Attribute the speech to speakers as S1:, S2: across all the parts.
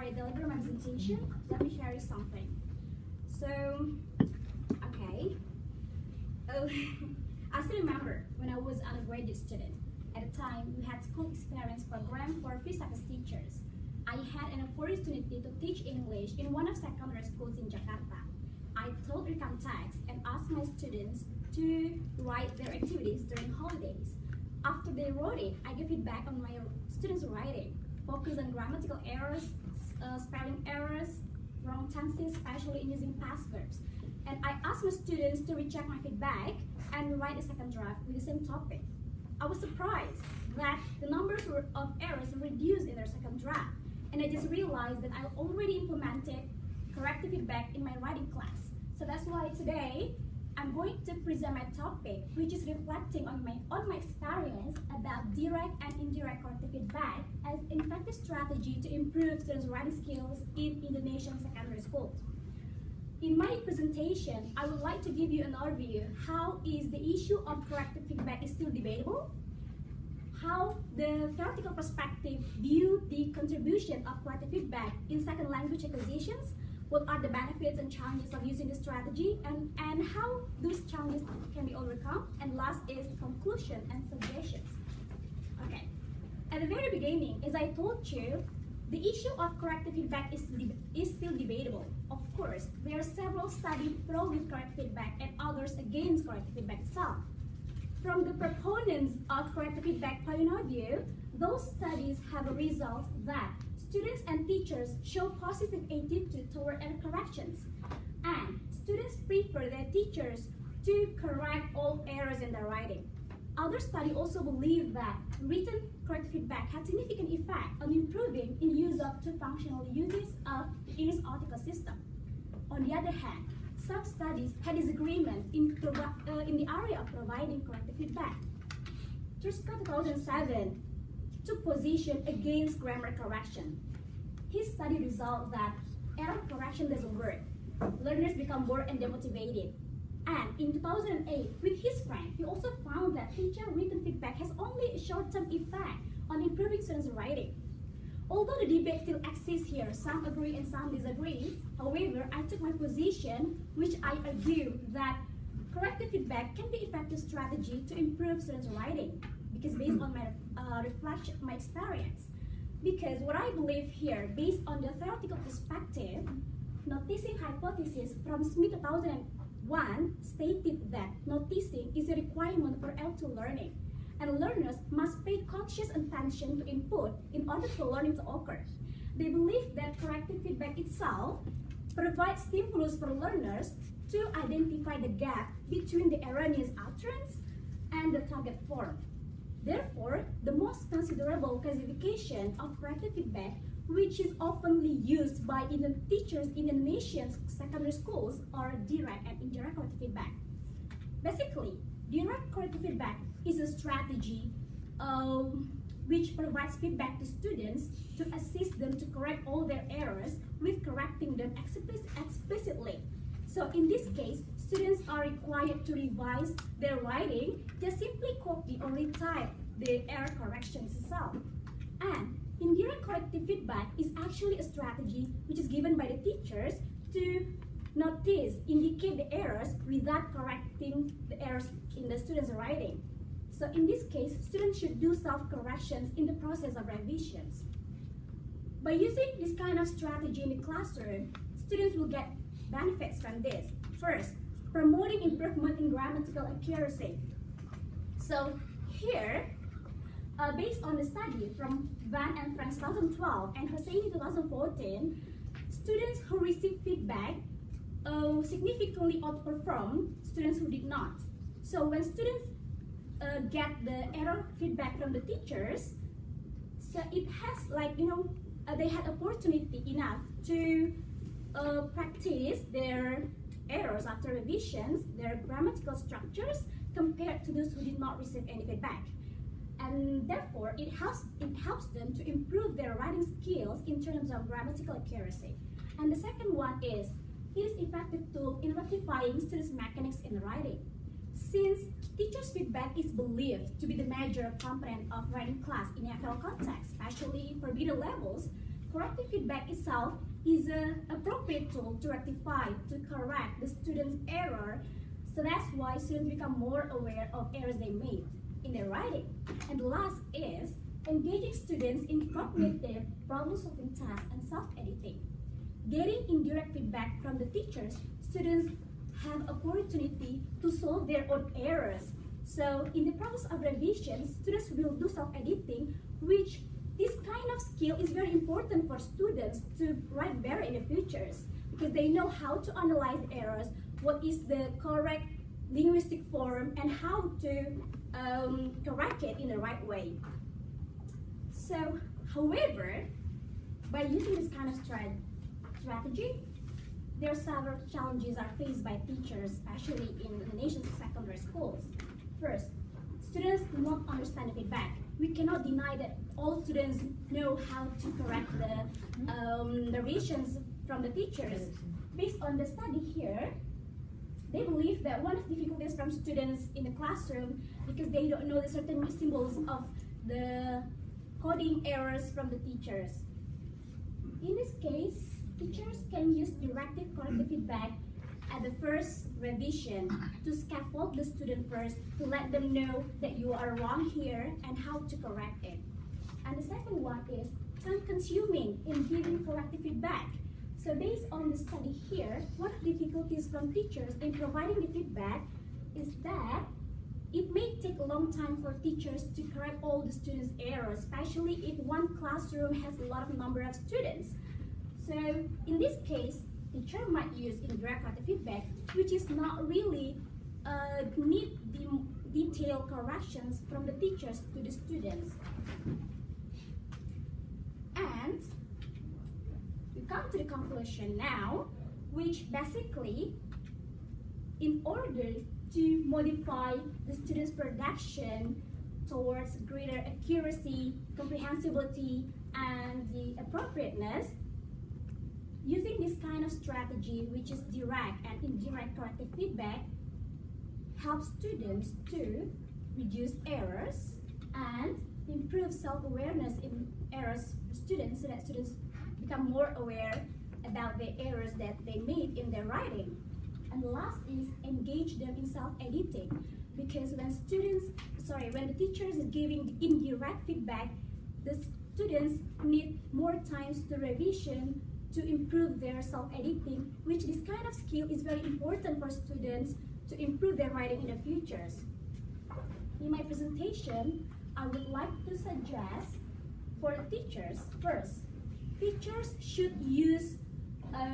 S1: I deliver my presentation, let me share you something. So, okay. I still remember when I was an undergraduate student. At the time, we had school experience program for free service teachers. I had an opportunity to teach English in one of secondary schools in Jakarta. I taught recount text and asked my students to write their activities during holidays. After they wrote it, I gave feedback on my students' writing, focus on grammatical errors, spelling errors, wrong tenses, especially in using past verbs. And I asked my students to recheck my feedback and write a second draft with the same topic. I was surprised that the numbers of errors reduced in their second draft, and I just realized that I already implemented corrective feedback in my writing class. So that's why today I'm going to present my topic, which is reflecting on my experience about direct and indirect corrective feedback as an effective strategy to improve students' writing skills in Indonesian secondary schools. In my presentation, I would like to give you an overview how is the issue of corrective feedback is still debatable, how the theoretical perspective view the contribution of corrective feedback in second language acquisitions, what are the benefits and challenges of using this strategy, and how those challenges can be overcome, and last is conclusion and suggestions. Okay, at the very beginning, as I told you, the issue of corrective feedback is still debatable. Of course, there are several studies pro with corrective feedback and others against corrective feedback itself. From the proponents of corrective feedback point of view, those studies have a result that students and teachers show positive attitude toward error corrections, and students prefer their teachers to correct all errors in their writing. Other studies also believe that written corrective feedback had significant effect on improving in use of two functional uses of the English article system. On the other hand, some studies had disagreement in the area of providing corrective feedback. Truska 2007 took position against grammar correction. His study resolved that error correction doesn't work. Learners become bored and demotivated. And in 2008, with his friend, he also found that teacher written feedback has only a short-term effect on improving students' writing. Although the debate still exists here, some agree and some disagree. However, I took my position, which I argue that corrective feedback can be an effective strategy to improve students' writing, because based on my reflection, my experience. Because what I believe here, based on the theoretical perspective, noticing hypothesis from Smith 2001 stated that noticing is a requirement for L2 learning, and learners must pay conscious attention to input in order for learning to occur. They believe that corrective feedback itself provides stimulus for learners to identify the gap between the erroneous utterance and the target form. Therefore, the most considerable classification of corrective feedback, which is often used by teachers in Indonesian secondary schools, are direct and indirect corrective feedback. Basically, direct corrective feedback is a strategy which provides feedback to students to assist them to correct all their errors with correcting them explicitly. So in this case, students are required to revise their writing, just simply copy or retype the error corrections itself. And indirect corrective feedback is actually a strategy which is given by the teachers to notice, indicate the errors without correcting the errors in the student's writing. So in this case, students should do self-corrections in the process of revisions. By using this kind of strategy in the classroom, students will get benefits from this. First, promoting improvement in grammatical accuracy. So here, based on the study from Van and Frank 2012 and Hosseini 2014, students who received feedback significantly outperformed students who did not. So when students get the error feedback from the teachers, so it has they had opportunity enough to practice their errors after revisions, their grammatical structures, compared to those who did not receive any feedback. And therefore, it helps them to improve their writing skills in terms of grammatical accuracy. And the second one is, it is effective tool in rectifying students' mechanics in writing. Since teachers' feedback is believed to be the major component of writing class in FL context, especially for middle levels, corrective feedback itself is an appropriate tool to rectify, to correct the student's error. So that's why students become more aware of errors they made in their writing. And the last is engaging students in cognitive problem-solving tasks and self-editing. Getting indirect feedback from the teachers, students have opportunity to solve their own errors. So in the process of revision, students will do self-editing, which this kind of skill is very important for students to write better in the futures, because they know how to analyze errors, what is the correct linguistic form, and how to correct it in the right way. So, however, by using this kind of strategy, there are several challenges are faced by teachers, especially in the nation's secondary schools. First, students do not understand the feedback. We cannot deny that all students know how to correct the revisions from the teachers. Based on the study here, they believe that one of the difficulties from students in the classroom because they don't know the certain symbols of the coding errors from the teachers. In this case, teachers can use directive corrective feedback at the first revision to scaffold the student first, to let them know that you are wrong here and how to correct it. And the second one is time-consuming in giving corrective feedback. So based on the study here, one of the difficulties from teachers in providing the feedback is that it may take a long time for teachers to correct all the students' errors, especially if one classroom has a lot of number of students. So in this case, teacher might use indirect corrective feedback, which is not really need the detailed corrections from the teachers to the students. And we come to the conclusion now, which basically, in order to modify the students' production towards greater accuracy, comprehensibility, and the appropriateness, using this kind of strategy, which is direct and indirect corrective feedback, helps students to reduce errors and improve self-awareness in errors students, so that students become more aware about the errors that they made in their writing. And the last is engage them in self-editing, because when the teachers is giving indirect feedback, the students need more times to revision to improve their self-editing, which this kind of skill is very important for students to improve their writing in the futures. In my presentation, I would like to suggest for the teachers, first, teachers should use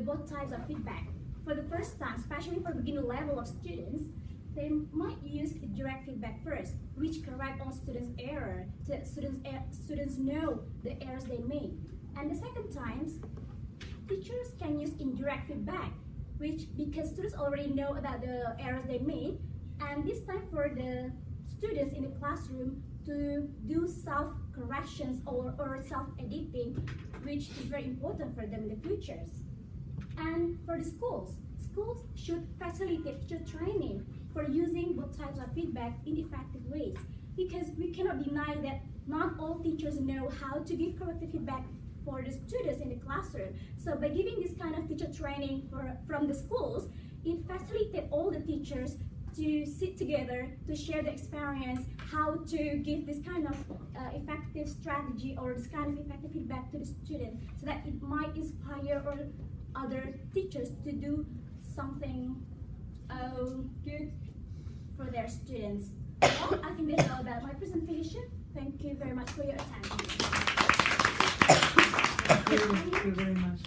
S1: both types of feedback. For the first time, especially for beginner level of students, they might use the direct feedback first, which correct all students' error, so that students know the errors they made. And the second times, teachers can use indirect feedback, which because students already know about the errors they made, and this time for the students in the classroom to do self-corrections or self-editing, which is very important for them in the futures. And for the schools should facilitate teacher training for using both types of feedback in effective ways, because we cannot deny that not all teachers know how to give corrective feedback for the students in the classroom. So by giving this kind of teacher training from the schools, it facilitates all the teachers to sit together to share the experience, how to give this kind of effective strategy or this kind of effective feedback to the student, so that it might inspire other teachers to do something good for their students. Well, I think that's all about my presentation. Thank you very much for your attention.
S2: Thank you very much.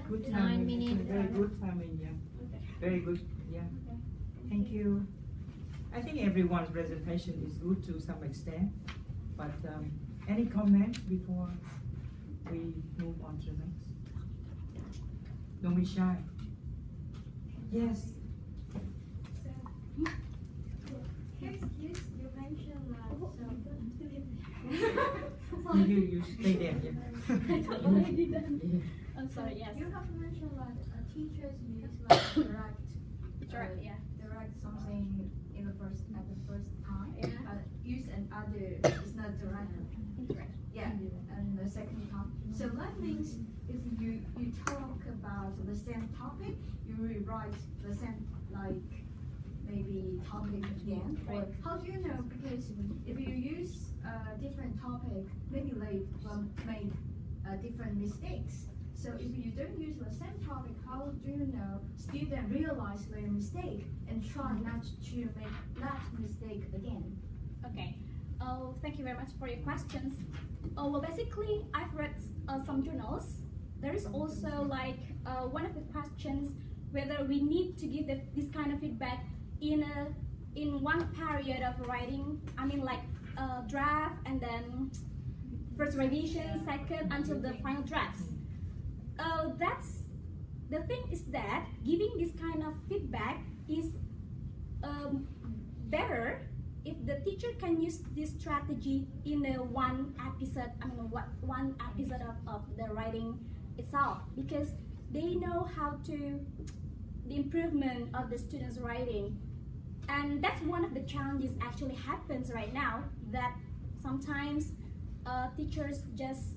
S2: Good timing. Very good timing, yeah.
S1: Okay.
S2: Very good, yeah.
S1: Okay.
S2: Thank you. I think everyone's presentation is good to some extent, but any comments before we move on to the next? Don't be shy. Yes.
S3: Excuse, you mentioned
S2: You stay there, yeah.
S1: I'm sorry, yes.
S3: You have mentioned that teachers use direct
S1: yeah.
S3: direct something at the first time.
S1: Yeah.
S3: Use an other is not direct.
S1: Incorrect.
S3: Yeah, and the second part. So that means if you talk about the same topic, you rewrite the same maybe topic again. Or how do you know? Because if you use a different topic, maybe they will make different mistakes. So if you don't use the same topic, how do you know students realize their mistake and try not to make that mistake again?
S1: Okay. Oh, thank you very much for your questions. Well, basically, I've read some journals. There is also one of the questions whether we need to give this kind of feedback in one period of writing. I mean, draft and then first revision, second until the final drafts. That's the thing is that giving this kind of feedback is better if the teacher can use this strategy in one episode. I mean, one episode of the writing itself, because they know how to the improvement of the students' writing, and that's one of the challenges actually happens right now. That sometimes teachers just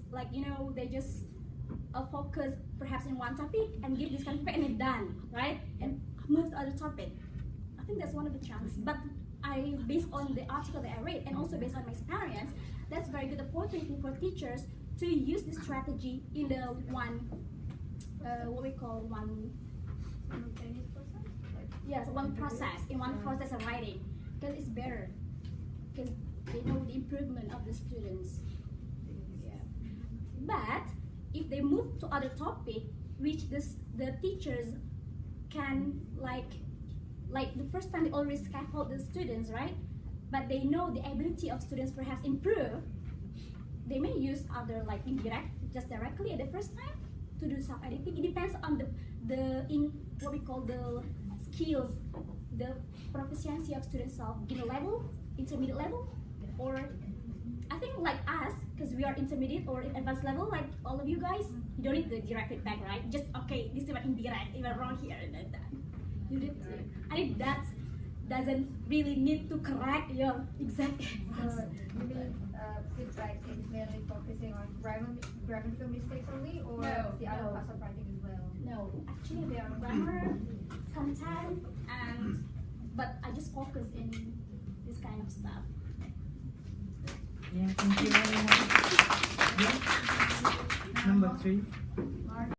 S1: they just focus perhaps in one topic and give this kind of and it's done, right? And move to other topic. I think that's one of the challenges. But based on the article that I read and also based on my experience, that's very good opportunity for teachers to use this strategy in the one, what we call one
S3: Simultaneous process?
S1: yes, one process, in one process of writing, because it's better, because they know the improvement of the students. Yeah. But if they move to other topic, which the teachers can like the first time they already scaffold the students, right? But they know the ability of students perhaps improve. They may use other indirect, just directly at the first time to do self-editing. It depends on the what we call the skills, the proficiency of students of beginner level, intermediate level, or I think like us, because we are intermediate or advanced level, like all of you guys, you don't need the direct feedback, right? Just okay, this is what indirect, even wrong here and that. You need to. I think that doesn't really need to correct your exact.
S4: So you mean feedback is mainly focusing on grammatical mistakes only, or the other parts of writing as well?
S1: No, actually there are grammar, content, but I just focus in this kind of stuff.
S2: Yeah, thank you very much. Yeah. Number 3.